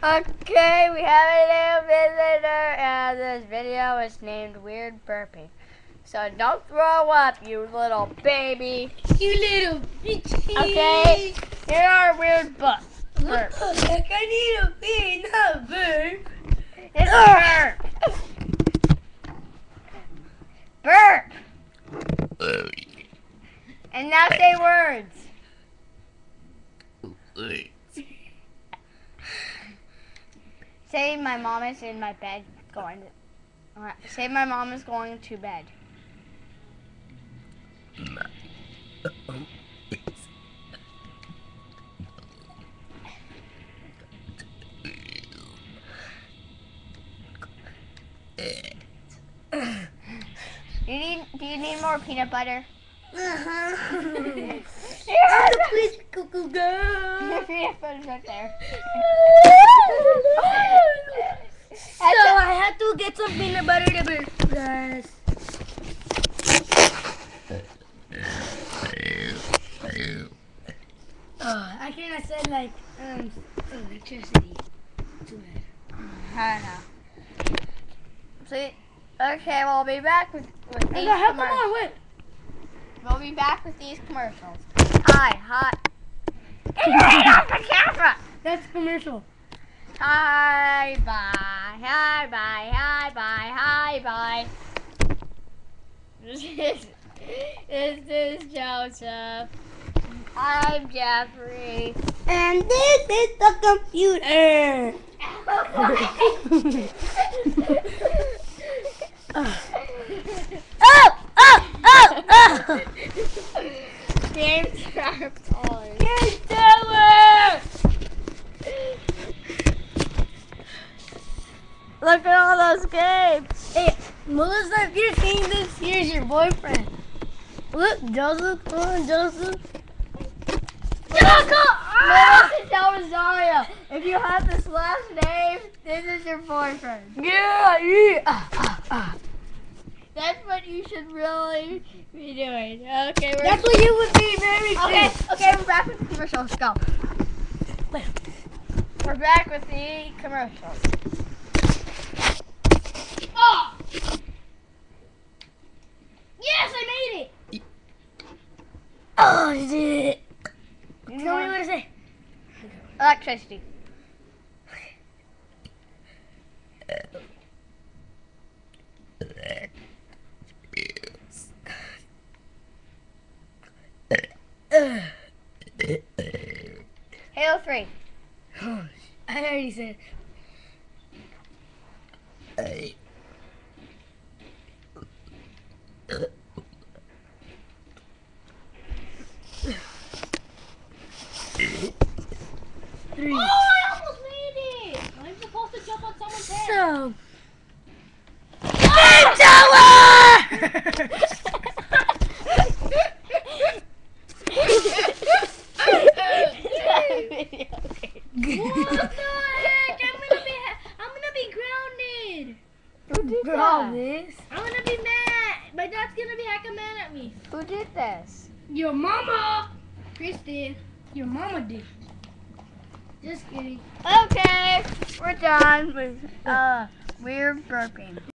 Okay, we have a new visitor, and this video is named Weird Burping. So don't throw up, you little baby. You little bitch. Okay, here are weird burps. What the heck? I need a pee, not a burp. It's a burp. Burp. And now say words. Say my mom is in my bed going to. Say my mom is going to bed. Do you need more peanut butter? Please, cuckoo girl. Your peanut butter's right there. So I had to get some peanut butter to burp, guys. I cannot say like electricity. Too bad. I don't know. See, okay, we'll be back with these commercials. We'll be back with these commercials. Hi. Get your head off the camera! That's commercial. Hi, bye. This is Joseph. I'm Jeffrey. And this is the computer. Game Tower. Game Tower. Look at all those games. Hey, Melissa, if you're seeing this, here's your boyfriend. Look, Joseph. Come on, Joseph. Melissa Delrosario. If you have this last name, this is your boyfriend. Yeah. That's what you should really be doing. Okay, That's what you would be very Okay, we're back with the commercials. Let's go. We're back with the commercials. Oh! Yes, I made it! Oh, I did it! Tell me what to say. Electricity. Halo 3. Oh, I already said. Hey. Three. Oh, I almost made it! I'm supposed to jump on someone's head. So. What the heck? I'm gonna be grounded. Who did that? I'm gonna be mad. My dad's gonna be hecka mad at me. Who did this? Your mama. Chris did. Your mama did. Just kidding. Okay, we're done with weird burping.